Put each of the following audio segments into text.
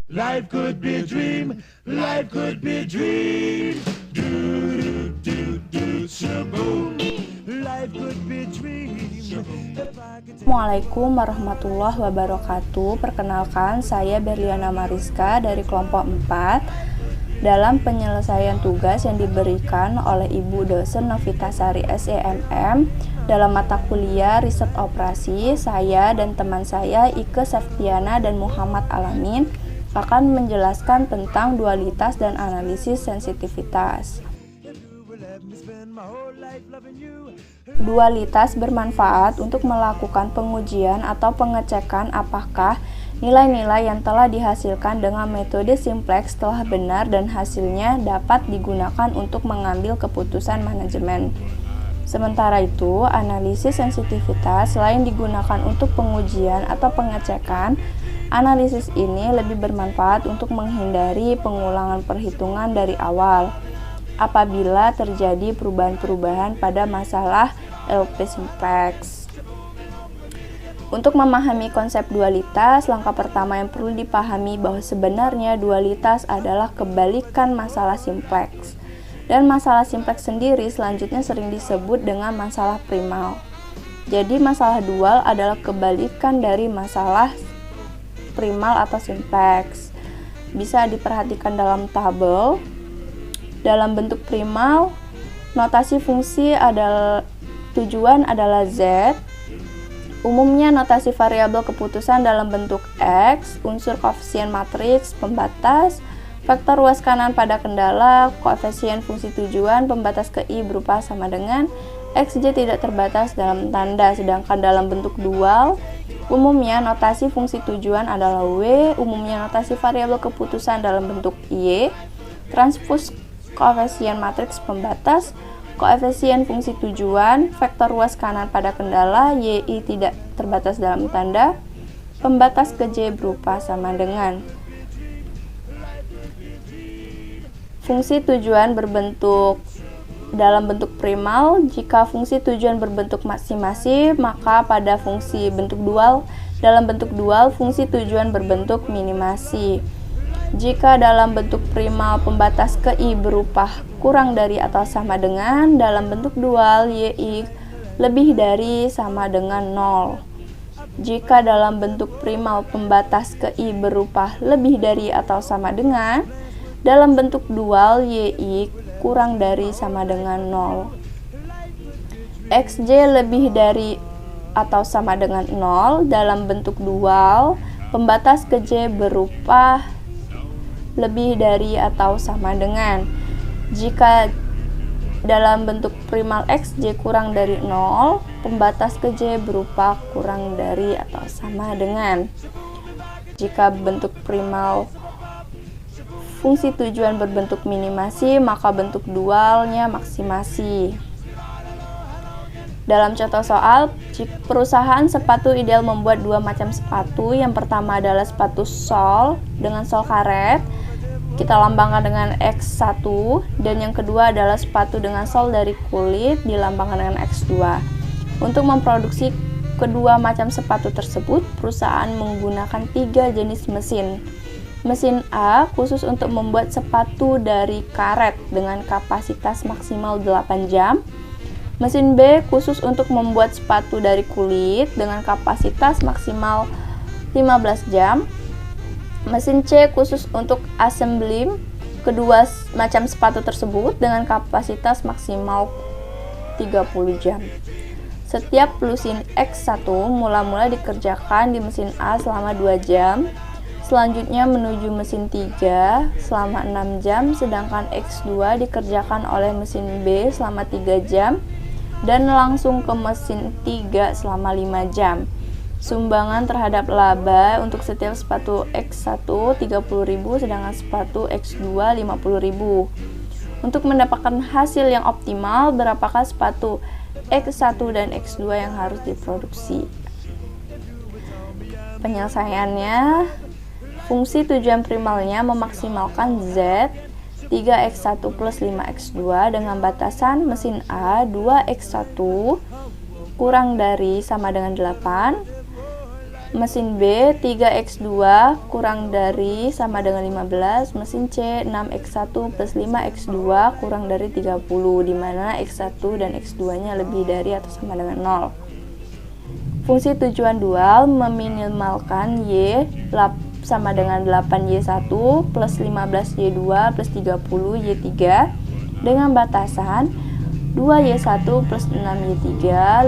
Life could be a dream, life could be a dream. Do do do do shaboom. Life could be a dream. Assalamualaikum warahmatullahi wabarakatuh. Perkenalkan, saya Berliana Mariska dari kelompok 4. Dalam penyelesaian tugas yang diberikan oleh Ibu dosen Novitasari SEMM dalam mata kuliah riset operasi, saya dan teman saya Ike Saftiana dan Muhammad Alamin akan menjelaskan tentang dualitas dan analisis sensitivitas. Dualitas bermanfaat untuk melakukan pengujian atau pengecekan apakah nilai-nilai yang telah dihasilkan dengan metode simplex telah benar dan hasilnya dapat digunakan untuk mengambil keputusan manajemen. Sementara itu, analisis sensitivitas selain digunakan untuk pengujian atau pengecekan, analisis ini lebih bermanfaat untuk menghindari pengulangan perhitungan dari awal apabila terjadi perubahan-perubahan pada masalah LP simplex. Untuk memahami konsep dualitas, langkah pertama yang perlu dipahami bahwa sebenarnya dualitas adalah kebalikan masalah simplex. Dan masalah simplex sendiri selanjutnya sering disebut dengan masalah primal. Jadi masalah dual adalah kebalikan dari masalah primal atau simplex. Bisa diperhatikan dalam tabel. Dalam bentuk primal, notasi fungsi adalah tujuan adalah Z. Umumnya notasi variabel keputusan dalam bentuk X, unsur koefisien matriks, pembatas, vektor ruas kanan pada kendala, koefisien fungsi tujuan, pembatas ke I berupa sama dengan XJ tidak terbatas dalam tanda. Sedangkan dalam bentuk dual, umumnya notasi fungsi tujuan adalah W, umumnya notasi variabel keputusan dalam bentuk Y, transpose koefisien matriks pembatas, koefisien fungsi tujuan, vektor ruas kanan pada kendala, YI tidak terbatas dalam tanda, pembatas ke J berupa sama dengan. Fungsi tujuan berbentuk dalam bentuk primal, jika fungsi tujuan berbentuk maksi-maksi, maka pada fungsi bentuk dual, dalam bentuk dual, fungsi tujuan berbentuk minimasi. Jika dalam bentuk primal pembatas ke I berupa kurang dari atau sama dengan, dalam bentuk dual YI lebih dari sama dengan 0. Jika dalam bentuk primal pembatas ke I berupa lebih dari atau sama dengan, dalam bentuk dual YI kurang dari sama dengan 0. XJ lebih dari atau sama dengan 0, dalam bentuk dual pembatas ke J berupa lebih dari atau sama dengan. Jika dalam bentuk primal XJ kurang dari 0, pembatas ke J berupa kurang dari atau sama dengan. Jika bentuk primal fungsi tujuan berbentuk minimasi, maka bentuk dualnya maksimasi. Dalam contoh soal, perusahaan sepatu ideal membuat dua macam sepatu. Yang pertama adalah sepatu sol dengan sol karet, kita lambangkan dengan X1, dan yang kedua adalah sepatu dengan sol dari kulit, dilambangkan dengan X2. Untuk memproduksi kedua macam sepatu tersebut, perusahaan menggunakan 3 jenis mesin. Mesin A khusus untuk membuat sepatu dari karet dengan kapasitas maksimal 8 jam. Mesin B khusus untuk membuat sepatu dari kulit dengan kapasitas maksimal 15 jam. Mesin C khusus untuk assembly kedua macam sepatu tersebut dengan kapasitas maksimal 30 jam. Setiap mesin X1 mula-mula dikerjakan di mesin A selama 2 jam, selanjutnya menuju mesin 3 selama 6 jam, sedangkan X2 dikerjakan oleh mesin B selama 3 jam, dan langsung ke mesin 3 selama 5 jam. Sumbangan terhadap laba untuk setiap sepatu X1 30.000, sedangkan sepatu X2 50.000. Untuk mendapatkan hasil yang optimal, berapakah sepatu X1 dan X2 yang harus diproduksi? Penyelesaiannya, fungsi tujuan primalnya memaksimalkan Z 3X1 plus 5X2 dengan batasan mesin A 2X1 kurang dari sama dengan 8, Mesin B 3x2 kurang dari sama dengan 15. Mesin C 6x1 plus 5x2 kurang dari 30, di mana x1 dan x2 nya lebih dari atau sama dengan 0. Fungsi tujuan dual meminimalkan y sama dengan 8y1 plus 15y2 plus 30y3 dengan batasan 2y1 plus 6y3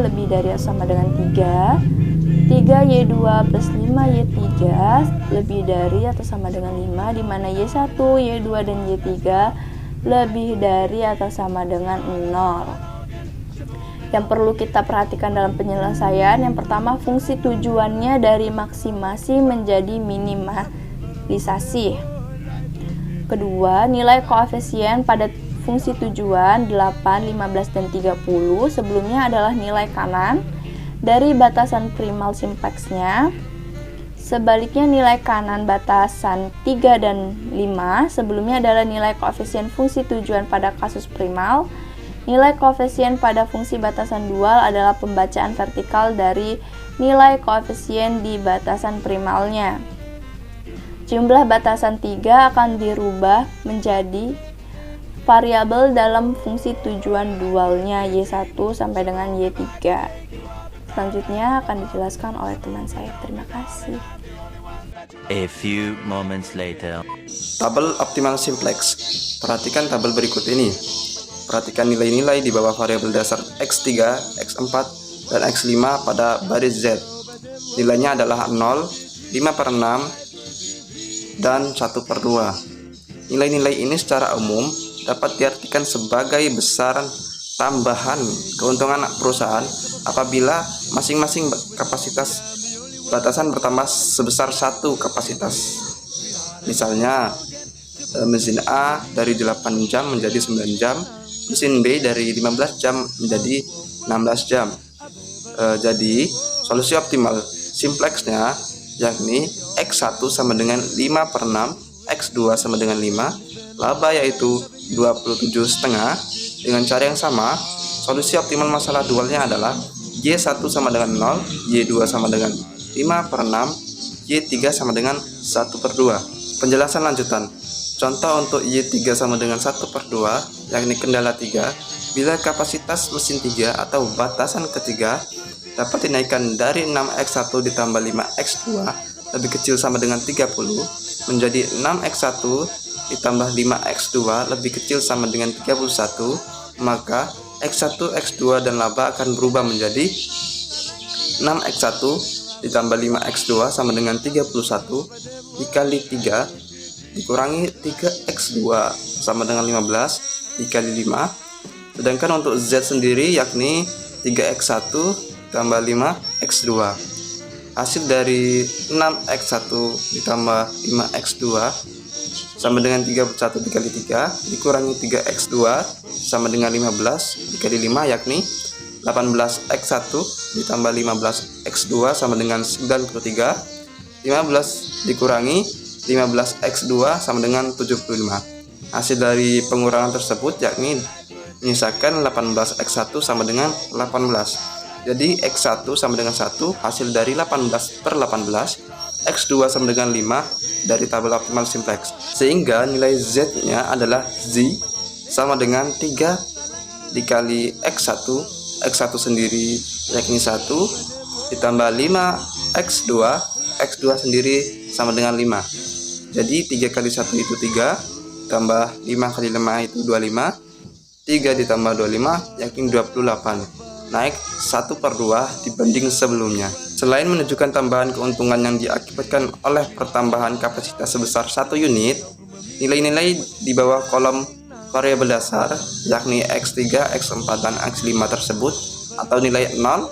lebih dari atau sama dengan 3, 3y2 plus 5y3 lebih dari atau sama dengan 5, di mana y1, y2, dan y3 lebih dari atau sama dengan 0. Yang perlu kita perhatikan dalam penyelesaian, yang pertama, fungsi tujuannya dari maksimasi menjadi minimalisasi. Kedua, nilai koefisien pada fungsi tujuan 8, 15, dan 30 sebelumnya adalah nilai kanan dari batasan primal simpleksnya. Sebaliknya, nilai kanan batasan 3 dan 5 sebelumnya adalah nilai koefisien fungsi tujuan pada kasus primal. Nilai koefisien pada fungsi batasan dual adalah pembacaan vertikal dari nilai koefisien di batasan primalnya. Jumlah batasan 3 akan dirubah menjadi variabel dalam fungsi tujuan dualnya y1 sampai dengan y3. Selanjutnya akan dijelaskan oleh teman saya. Terima kasih. A few moments later. Tabel optimal simplex. Perhatikan tabel berikut ini. Perhatikan nilai-nilai di bawah variabel dasar x3, x4, dan x5 pada baris Z. Nilainya adalah 0, 5/6, dan 1/2. Nilai-nilai ini secara umum dapat diartikan sebagai besaran tambahan keuntungan perusahaan apabila masing-masing kapasitas batasan bertambah sebesar 1 kapasitas. Misalnya, mesin A dari 8 jam menjadi 9 jam, mesin B dari 15 jam menjadi 16 jam. Jadi, solusi optimal simpleksnya yakni X1 sama dengan 5/6, X2 sama dengan 5, laba yaitu 27,5. Dengan cara yang sama, solusi optimal masalah dualnya adalah Y1 sama dengan 0, Y2 sama dengan 5/6, Y3 sama dengan 1/2. Penjelasan lanjutan. Contoh untuk Y3 sama dengan 1/2, yakni kendala 3, bila kapasitas mesin 3 atau batasan ketiga dapat dinaikkan dari 6x1 ditambah 5x2 lebih kecil sama dengan 30 menjadi 6x1 ditambah 5x2 lebih kecil sama dengan 31, maka x1, x2 dan laba akan berubah menjadi 6x1 ditambah 5x2 sama dengan 31 dikali 3 dikurangi 3x2 sama dengan 15 dikali 5. Sedangkan untuk Z sendiri yakni 3x1 tambah 5x2. Hasil dari 6x1 ditambah 5x2 sama dengan 31 dikali 3 dikurangi 3x2 sama dengan 15 dikali 5 yakni 18x1 ditambah 15x2 sama dengan 93. 15 dikurangi 15x2 sama dengan 75. Hasil dari pengurangan tersebut yakni menyisakan 18x1 sama dengan 18. Jadi x1 sama dengan 1 hasil dari 18/18, x2 sama dengan 5 dari tabel optimal simplex. Sehingga nilai Z nya adalah Z sama dengan 3 dikali x1, x1 sendiri yakni 1 ditambah 5x2, x2 sendiri sama dengan 5. Jadi 3 kali 1 itu 3 tambah 5 kali 5 itu 25, 3 ditambah 25 yakni 28, naik 1/2 dibanding sebelumnya. Selain menunjukkan tambahan keuntungan yang diakibatkan oleh pertambahan kapasitas sebesar 1 unit, nilai-nilai di bawah kolom variabel dasar yakni X3, X4, dan X5 tersebut atau nilai 0,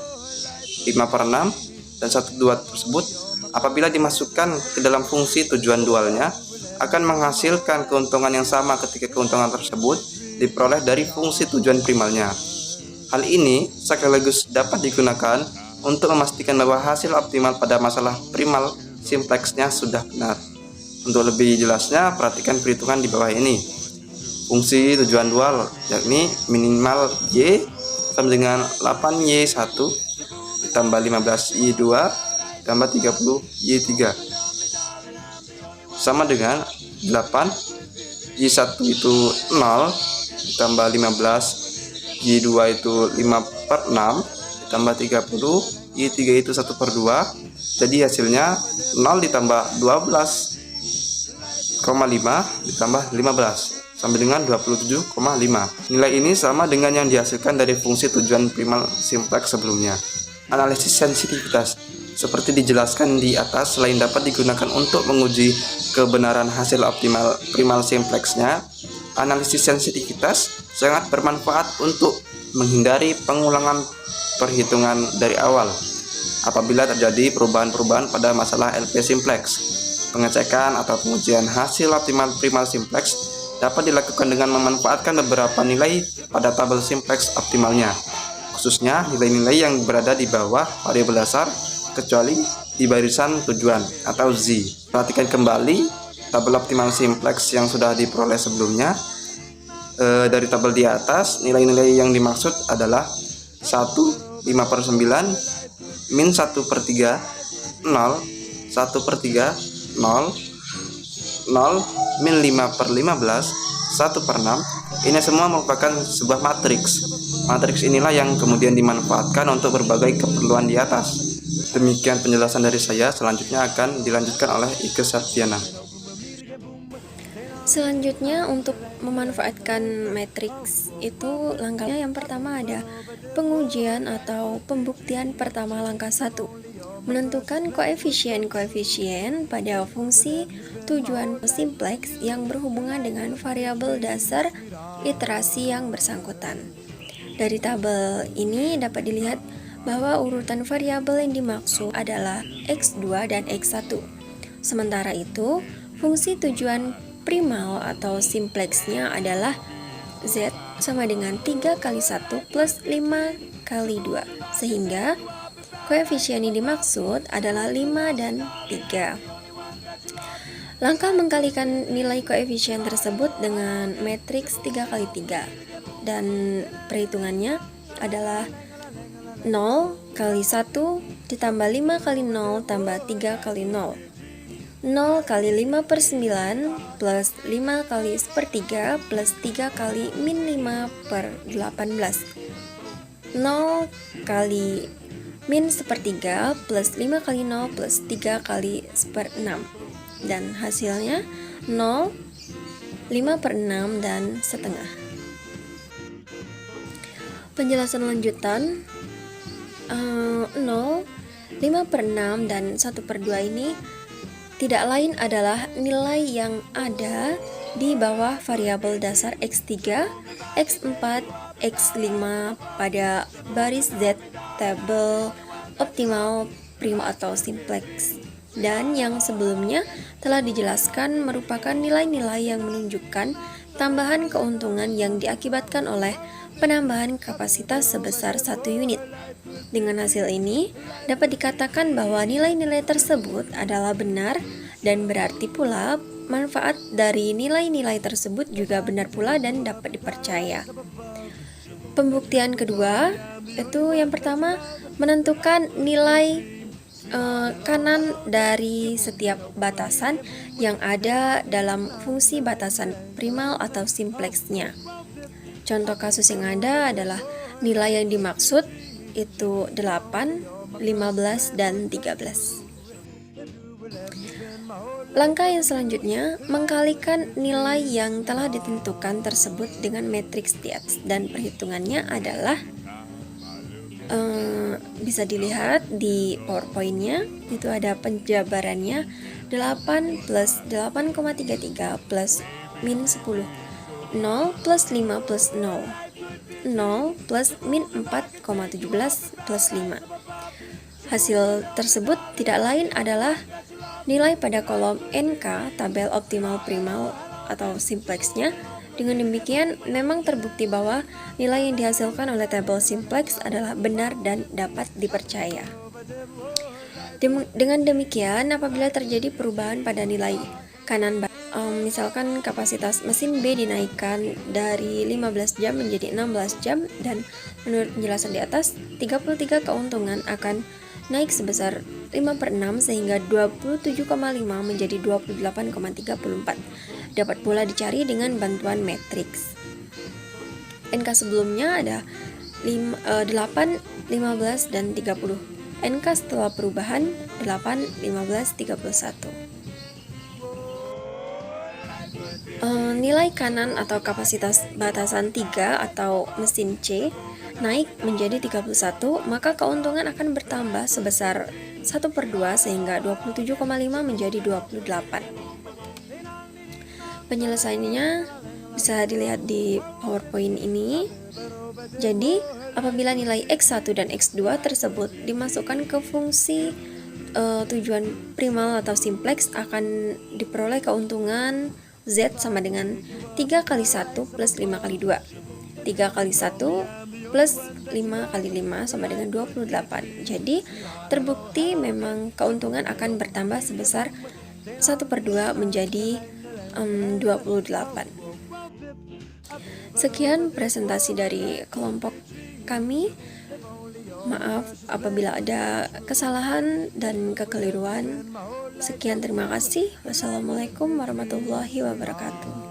5/6, dan 1/2 tersebut apabila dimasukkan ke dalam fungsi tujuan dualnya akan menghasilkan keuntungan yang sama ketika keuntungan tersebut diperoleh dari fungsi tujuan primalnya. Hal ini sekaligus dapat digunakan untuk memastikan bahwa hasil optimal pada masalah primal simpleksnya sudah benar. Untuk lebih jelasnya, perhatikan perhitungan di bawah ini. Fungsi tujuan dual yakni minimal Y sama dengan 8Y1 ditambah 15Y2 ditambah 30 Y3 sama dengan 8 Y1 itu 0 ditambah 15, Y2 itu 5/6 ditambah 30, Y3 itu 1/2. Jadi hasilnya 0 ditambah 12,5 ditambah 15 sampai dengan 27,5. Nilai ini sama dengan yang dihasilkan dari fungsi tujuan primal simplex sebelumnya. Analisis sensitivitas seperti dijelaskan di atas, selain dapat digunakan untuk menguji kebenaran hasil optimal primal simplexnya, analisis sensitivitas sangat bermanfaat untuk menghindari pengulangan perhitungan dari awal apabila terjadi perubahan-perubahan pada masalah LP simplex. Pengecekan atau pengujian hasil optimal primal simplex dapat dilakukan dengan memanfaatkan beberapa nilai pada tabel simplex optimalnya, khususnya nilai-nilai yang berada di bawah variabel dasar kecuali di barisan tujuan atau Z. Perhatikan kembali tabel optimal simplex yang sudah diperoleh sebelumnya. Dari tabel di atas, nilai-nilai yang dimaksud adalah 1, 5/9, min 1/3, 0, 1/3, 0, 0, min 5/15, 1/6. Ini semua merupakan sebuah matriks. Matriks inilah yang kemudian dimanfaatkan untuk berbagai keperluan di atas. Demikian penjelasan dari saya, selanjutnya akan dilanjutkan oleh Ike Septiana. Selanjutnya untuk memanfaatkan matriks itu langkahnya yang pertama ada pengujian atau pembuktian pertama langkah 1. Menentukan koefisien-koefisien pada fungsi tujuan simplex yang berhubungan dengan variabel dasar iterasi yang bersangkutan. Dari tabel ini dapat dilihat bahwa urutan variabel yang dimaksud adalah X2 dan X1. Sementara itu, fungsi tujuan primal atau simplexnya adalah Z sama dengan 3 kali 1 plus 5 kali 2, sehingga koefisien yang dimaksud adalah 5 dan 3. Langkah mengkalikan nilai koefisien tersebut dengan matriks 3 kali 3, dan perhitungannya adalah 0 kali 1 ditambah 5 kali 0 tambah 3 kali 0. 0 kali 5/9 plus 5 kali 1/3 plus 3 kali min 5/18. 0 kali min 1/3 plus 5 kali 0 plus 3 kali 1/6. Dan hasilnya 0, 5/6 dan setengah. Penjelasan lanjutan, 0, 5/6 dan 1/2 ini tidak lain adalah nilai yang ada di bawah variabel dasar X3, X4, X5 pada baris Z tabel optimal prima atau simplex, dan yang sebelumnya telah dijelaskan merupakan nilai-nilai yang menunjukkan tambahan keuntungan yang diakibatkan oleh penambahan kapasitas sebesar 1 unit. Dengan hasil ini, dapat dikatakan bahwa nilai-nilai tersebut adalah benar, dan berarti pula manfaat dari nilai-nilai tersebut juga benar pula dan dapat dipercaya. Pembuktian kedua, itu yang pertama menentukan nilai kanan dari setiap batasan yang ada dalam fungsi batasan primal atau simplexnya. Contoh kasus yang ada adalah nilai yang dimaksud itu 8, 15, dan 13. Langkah yang selanjutnya, mengkalikan nilai yang telah ditentukan tersebut dengan matriks di atas, dan perhitungannya adalah bisa dilihat di PowerPoint-nya, itu ada penjabarannya 8 plus 8,33 plus min 10, 0 plus 5 plus 0, 0 plus min 4,17 plus 5. Hasil tersebut tidak lain adalah nilai pada kolom NK tabel optimal primal atau simplexnya. Dengan demikian, memang terbukti bahwa nilai yang dihasilkan oleh tabel simplex adalah benar dan dapat dipercaya. Dengan demikian, apabila terjadi perubahan pada nilai kanan, misalkan kapasitas mesin B dinaikkan dari 15 jam menjadi 16 jam, dan menurut penjelasan di atas, 33 keuntungan akan naik sebesar 5/6 sehingga 27,5 menjadi 28,34. Dapat pula dicari dengan bantuan matriks. NK sebelumnya ada 8, 15, dan 30. NK setelah perubahan 8, 15, 31. Nilai kanan atau kapasitas batasan 3 atau mesin C naik menjadi 31, maka keuntungan akan bertambah sebesar 1/2 sehingga 27,5 menjadi 28. Penyelesaiannya bisa dilihat di PowerPoint ini. Jadi, apabila nilai X1 dan X2 tersebut dimasukkan ke fungsi tujuan primal atau simplex, akan diperoleh keuntungan Z sama dengan 3 kali 1 plus 5 kali 2. 3 kali 1 plus 5 kali 5 sama dengan 28. Jadi, terbukti memang keuntungan akan bertambah sebesar 1/2 menjadi 28. Sekian presentasi dari kelompok kami. Maaf apabila ada kesalahan dan kekeliruan. Sekian, terima kasih. Wassalamualaikum warahmatullahi wabarakatuh.